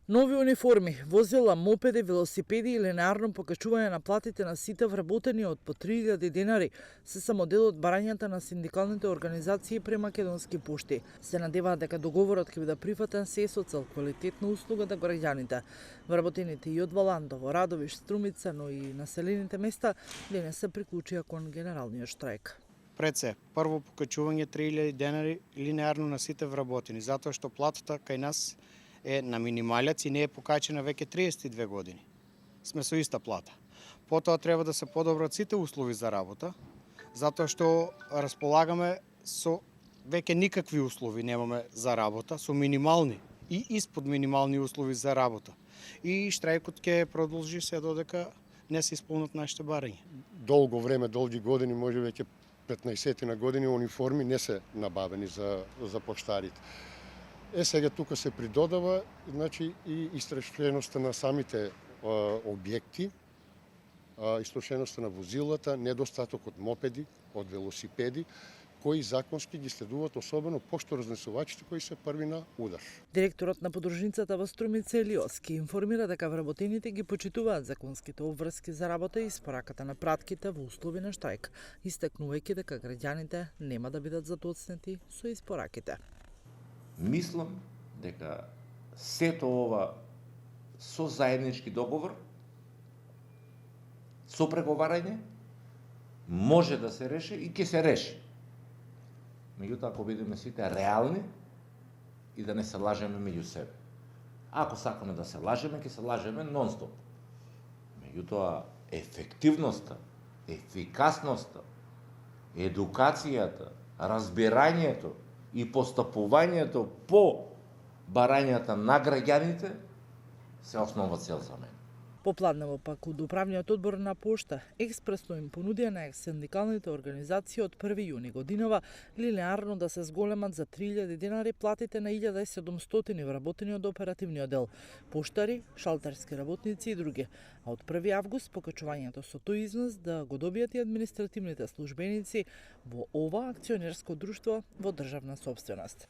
Нови униформи, возила, мопеди, велосипеди и линеарно покачување на платите на сите вработени од по 3000 денари се само дел од барањата на синдикалните организации при Македонски пошти. Се надеваат дека договорот ќе биде прифатен се со цел квалитетна услуга за граѓаните. Вработените и од Валандово, Радовиш, Струмица, но и населените места денес се приклучија кон генералниот штрајк. Пред се, прво покачување 3000 денари линеарно на сите вработени, затоа што платата кај нас е на минималец и не е покачена веќе 32 години. Сме со иста плата. Потоа треба да се подобрат сите услови за работа, затоа што располагаме со веќе никакви услови немаме за работа, со минимални и испод минимални услови за работа. И штрајкот ќе продолжи се додека не се исполнат нашите барања. Долго време, долги години, може веќе 15 на години униформи не се набавени за поштарите. Сега тука се придодава, значи, и истрошеноста на самите објекти, истрошеноста на возилата, недостаток од мопеди, од велосипеди, кои законски ги следуваат, особено пошторазнесувачите кои се први на удар. Директорот на подружницата во Струмица Елиоски информира дека вработените ги почитуваат законските обврски за работа и испораката на пратките во услови на штрајк, истакнувајќи дека граѓаните нема да бидат затоцнети со испораките. Мислам дека сето ова со заеднички договор, со преговарање, може да се реши и ќе се реши. Меѓутоа, ако бидеме сите реални и да не се лажеме меѓу себе. Ако сакаме да се лажеме, ќе се лажеме нон-стоп. Меѓутоа, ефективноста, ефикасноста, едукацијата, разбирањето и постапувањето по барањата на граѓаните се основа цел за мене. Попладнево пак од управниот одбор на пошта експресно им понудија на синдикалните организации од 1 јуни годинава линеарно да се зголемат за 3000 денари платите на 1700 вработени од оперативниот дел, поштари, шалтерски работници и други, а од 1 август покачувањето со тој износ да го добијат и административните службеници во ова акционерско друштво во државна сопственост.